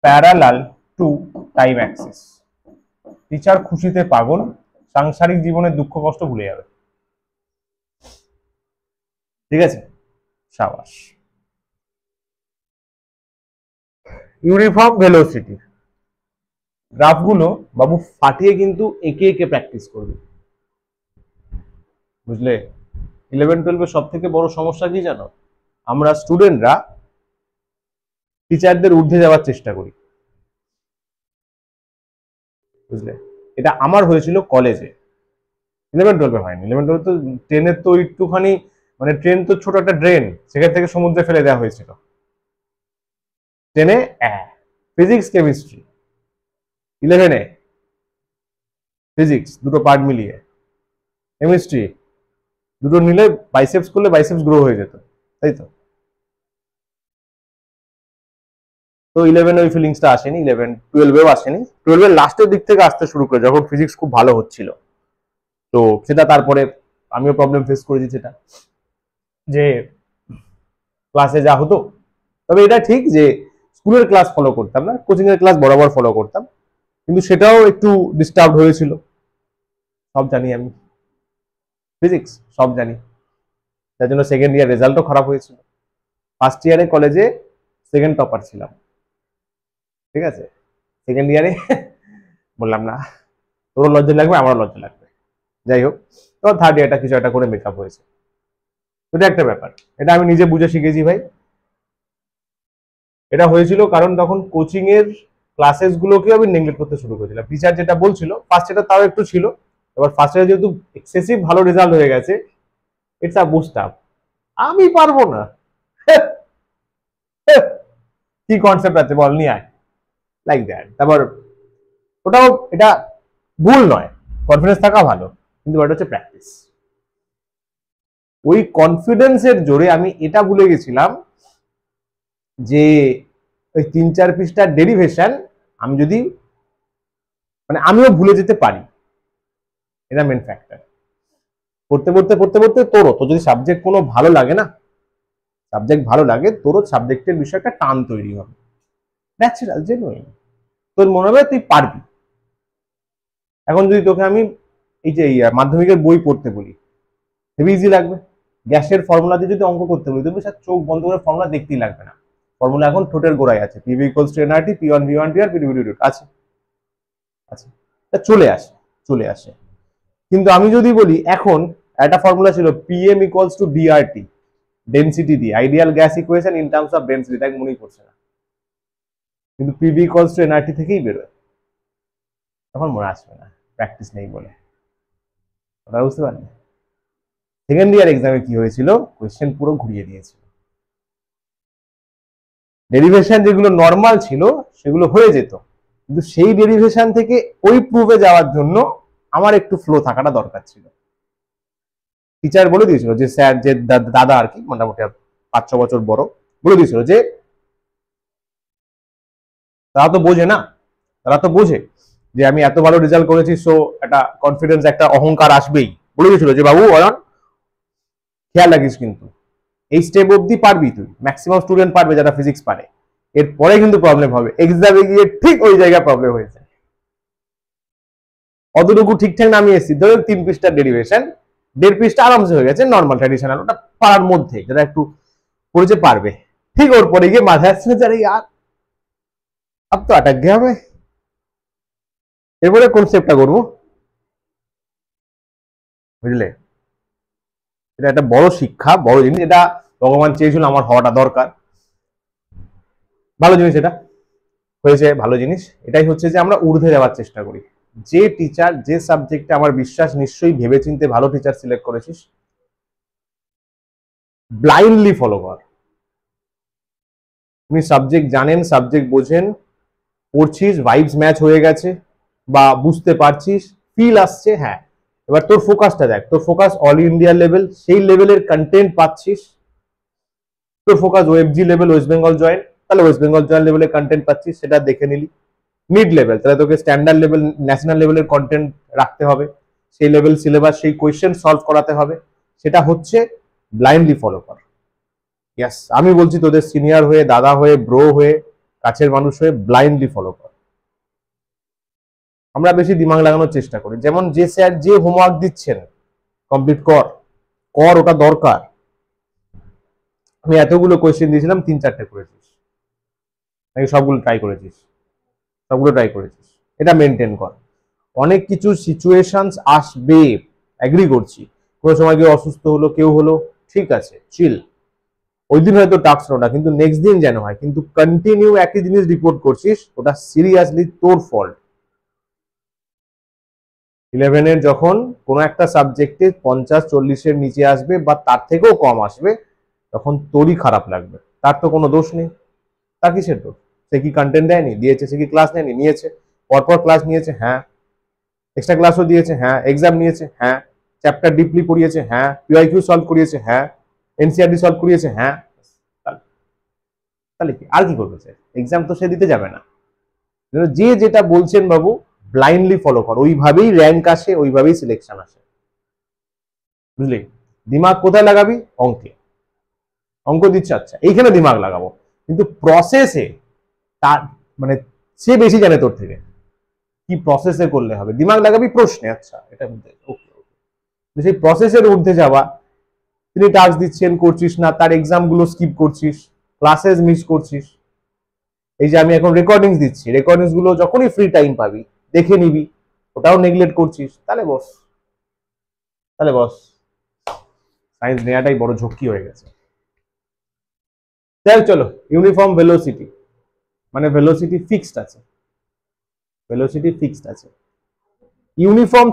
Parallel to time Axis. Teacher খুশিতে পাগল, সাংসারিক জীবনের দুঃখ কষ্ট ভুলে যাবে। ঠিক আছে, সাবাস। ইউনিফর্ম ভেলোসিটি, গ্রাফগুলো বাবু ফাটিয়ে কিন্তু একে একে প্র্যাকটিস করবে, বুঝলে? 11-12 সব থেকে বড় সমস্যা কি জানো? আমরা স্টুডেন্টরা টিচারদের ঊর্ধ্বে যাওয়ার চেষ্টা করি, বুঝলে? এটা আমার হয়েছিল কলেজে, 11-12 হয়নি। 11-12 তো ট্রেনের তো একটুখানি, মানে ট্রেন তো ছোট একটা ড্রেন, সেখান থেকে সমুদ্রে ফেলে দেওয়া হয়েছিল। ট্রেনে ফিজিক্স কেমিস্ট্রি, 11-এ ফিজিক্স দুটো পার্ট মিলিয়ে, কেমিস্ট্রি দুটো নিলে বাইসেপস করলে বাইসেপস গ্রো হয়ে যেত, তাই তো? তো 11 ওই ফিলিংসটা আসেনি, 11-12 আসেনি। 12 লাস্টের দিক থেকে আসতে শুরু করে, যখন ফিজিক্স খুব ভালো হচ্ছিল। তো সেটা তারপরে আমিও প্রবলেম ফেস করেছি, সেটা যে ক্লাসে যা হতো। তবে এটা ঠিক যে স্কুলের ক্লাস ফলো করতাম না, কোচিং এর ক্লাস বরাবর ফলো করতাম, কিন্তু সেটাও একটু ডিস্টার্ব হয়েছিল। সব জানি আমি, ফিজিক্স সব জানি, তার জন্য সেকেন্ড ইয়ার রেজাল্টও খারাপ হয়েছিল। ফার্স্ট ইয়ারে কলেজে সেকেন্ড টপার ছিলাম, ঠিক আছে? সেকেন্ড ইয়ারে বললাম না, তোরও লজ্জা লাগবে আমারও লজ্জা লাগবে, যাই হোক। তো থার্ড ইয়ারটা কিছু একটা করে মেকআপ হয়েছে। এটা একটা ব্যাপার, এটা আমি নিজে বুঝে শিখেছি ভাই। এটা হয়েছিল কারণ তখন কোচিং এর ক্লাসেস গুলোকে আমি নেগলেক্ট করতে শুরু করেছিলাম। টিচার যেটা বলছিল, ফার্স্ট ইয়ারটা তাও একটু ছিল, এবার ফার্স্ট ইয়ারে যেহেতু এক্সেসিভ ভালো রেজাল্ট হয়ে গেছে, ইটস আ বুস্ট আপ। আমি পারবো না, কি কনসেপ্ট আছে বল, নিয়ে আয়, লাইক দ্যাট। তারপর ওটাও, এটা ভুল নয়, কনফিডেন্স থাকা ভালো, কিন্তু এটা হচ্ছে প্র্যাকটিস। ওই কনফিডেন্সের জোরে আমি এটা ভুলে গেছিলাম যে ওই 3-4 পৃষ্ঠার ডেরিভেশন আমি যদি, মানে আমিও ভুলে যেতে পারি, এটা মেন ফ্যাক্টর। পড়তে পড়তে পড়তে পড়তে তোর যদি সাবজেক্ট কোনো ভালো লাগে না, সাবজেক্ট ভালো লাগে, তোরও সাবজেক্টের বিষয়টা টান তৈরি হবে, ন্যাচারাল, জেনুইন। তোর মনে হবে তুই পারবি। এখন যদি তোকে আমি এই যে মাধ্যমিকের বই পড়তে বলি, হেভি ইজি লাগবে। গ্যাসের ফর্মুলা দিয়ে যদি অঙ্ক করতে বলি, তুমি স্যার চোখ বন্ধ করে ফর্মুলা দেখতেই লাগবে না। ফর্মুলা এখন ঠোঁটের গোড়ায় আছে, PV equals to NRT, P one V one T আর পিডি আছে, আছে, চলে আসে, চলে আসে। কিন্তু আমি যদি বলি, এখন একটা ফর্মুলা ছিল PM equals to DRT, density দিয়ে, ideal gas equation in terms of density, তাই মনেই পড়ছে না, কিন্তু পিভি ইকুয়ালস টু এনআরটি থেকেই বেরোয়, তখন মনে আসবে না, প্র্যাকটিস নেই বলে। ওটা বুঝতে পারলে? সেকেন্ড ইয়ার এক্সামে কি হয়েছিল, কোয়েশ্চেন পুরো ঘুরিয়ে দিয়েছিল। ডেরিভেশন যেগুলো নর্মাল ছিল সেগুলো হয়ে যেত, কিন্তু সেই ডেরিভেশন থেকে ওই প্রুফে যাওয়ার জন্য আমার একটু ফ্লো থাকাটা দরকার ছিল। টিচার বলে দিয়েছিল, যে স্যার, যে দাদা আর কি, মোটামুটি 5-6 বছর বড়, বলে দিয়েছিল যে তারা তো বোঝে না, তারা তো বোঝে যে আমি এত ভালো রেজাল্ট করেছি, সো একটা কনফিডেন্স, একটা অহংকার আসবেই। বলে দিয়েছিল যে বাবু অয়ন, খেয়াল রাখিস, কিন্তু এই স্টেপ অব্দি পারবি তুই, ম্যাক্সিমাম স্টুডেন্ট পারবে যারা ফিজিক্স পারে, এরপরে কিন্তু প্রবলেম হবে, এক্সামে গিয়ে ঠিক ওই জায়গায় প্রবলেম হয়েছে। অতটুকু ঠিকঠাক নামিয়ে এসেছি, ধরুন 3 পৃষ্ঠার ডেরিভেশন, 1.5 পৃষ্ঠা আরামসে হয়ে গেছে, নর্মাল ট্র্যাডিশনাল, ওটা পারার মধ্যে যারা একটু পড়েছে পারবে। ঠিক ওর পরে গিয়ে মাথায় আসছে যারা ইয়ার আব তো আটক গিয়া मैं, এরপরে কোন স্টেপটা করবো, বুঝলে? এটা একটা বড় শিক্ষা, বড় জিনিস, এটা ভগবান চেয়েছিল আমার হওয়াটা দরকার, ভালো জিনিস, এটা হয়েছে ভালো জিনিস। এটাই হচ্ছে যে আমরা ঊর্ধ্বে যাওয়ার চেষ্টা করি। যে টিচার, যে সাবজেক্টে আমার বিশ্বাস, নিশ্চয়ই ভেবেচিন্তে ভালো টিচার সিলেক্ট করেছিস, ব্লাইন্ডলি ফলো কর। তুমি সাবজেক্ট জানেন, সাবজেক্ট বোঝেন, পড়ছিস, ভাইবস ম্যাচ হয়ে গেছে বা বুঝতে পারছিস, ফিল আসছে, হ্যাঁ, এবার তোর ফোকাসটা দেখ, তোর ফোকাস অল ইন্ডিয়া লেভেল, সেই লেভেলের কন্টেন্ট পাচ্ছিস। তোর ফোকাস ওয়েবজি লেভেল, ওয়েস্ট বেঙ্গল জয়েন্ট, তাহলে ওয়েস্ট বেঙ্গল জয়েন্ট লেভেলের কন্টেন্ট পাচ্ছিস, সেটা দেখে নিলি। মিড লেভেল, তাহলে তোকে স্ট্যান্ডার্ড লেভেল, ন্যাশনাল লেভেলের কন্টেন্ট রাখতে হবে, সেই লেভেল সিলেবাস, সেই কোয়েশ্চেন সলভ করাতে হবে, সেটা হচ্ছে ব্লাইন্ডলি ফলো কর। ইয়াস, আমি বলছি তোদের সিনিয়র হয়ে, দাদা হয়ে, ব্রো হয়ে, কাছের মানুষ হয়ে ব্লাইন্ডলি ফলো কর। আমরা বেশি দিমাগ লাগানোর চেষ্টা করি, যেমন যে স্যার যে হোমওয়ার্ক দিচ্ছেন কমপ্লিট কর, ওটা দরকার। আমি এতগুলো কোয়েশ্চেন দিয়েছিলাম, 3-4টে করেছিস নাকি সবগুলো ট্রাই করেছিস? সবগুলো ট্রাই করেছিস, এটা মেনটেন কর। অনেক কিছু সিচুয়েশনস আসবে, এগ্রি করছি। কোনো সময় কেউ অসুস্থ হলো, কেউ হলো, ঠিক আছে, চিল। ওই দিন হয়তো টাস্ক না, কিন্তু নেক্সট দিন যেন হয়। কিন্তু কন্টিনিউ একই জিনিস রিপোর্ট করছিস, ওটা সিরিয়াসলি তোর ফল্ট। 11-এর যখন কোনো একটা সাবজেক্টে 50-40-এর নিচে আসবে বা তার থেকেও কম আসবে, তখন তোরই খারাপ লাগবে। তার তো কোনো দোষ নেই, তার কিসের দোষ? সে কি কন্টেন্ট দেয়নি? দিয়েছে। সে কি ক্লাস নেয়নি? নিয়েছে। পরপর ক্লাস নিয়েছে, হ্যাঁ। এক্সট্রা ক্লাসও দিয়েছে, হ্যাঁ। এক্সাম নিয়েছে, হ্যাঁ। চ্যাপ্টার ডিপলি পড়িয়েছে, হ্যাঁ। পিওয়াইকিউ সলভ করিয়েছে, হ্যাঁ। এনসিআরটি সলভ করিয়েছে, হ্যাঁ। তাহলে কি আর কি করবে স্যার? এক্সাম তো সে দিতে যাবে না। যে যেটা বলছেন বাবু, ব্লাইন্ডলি ফলো কর, ওইভাবেই র্যাঙ্ক আসে, ওইভাবেই সিলেকশন আসে, বুঝলি? দিমাগ কোথায় লাগাবি? অঙ্কে। অঙ্ক দিচ্ছে, আচ্ছা এইখানে দিমাগ লাগাবো, কিন্তু প্রসেসে তার মানে সে বেশি জানে তোর থেকে, কি প্রসেসে করলে হবে। দিমাগ লাগাবি প্রশ্নে, আচ্ছা এটা ওকে, সেই প্রসেসের ঊর্ধ্বে যাওয়া। তিনি টাস্ক দিচ্ছেন, করছিস না, তার এক্সাম গুলো স্কিপ করছিস, ক্লাসেস মিস করছিস। এই যে আমি এখন রেকর্ডিংস দিচ্ছি, রেকর্ডিংস গুলো যখনই ফ্রি টাইম পাবি দেখে নিবি, ওটাও নেগলেক্ট করছিস, তাহলে বস সায়েন্স নেওয়াটাই বড় ঝক্কি হয়ে গেছে। চলো, ইউনিফর্ম ভেলোসিটি, মানে ভেলোসিটি ফিক্সড আছে, ইউনিফর্ম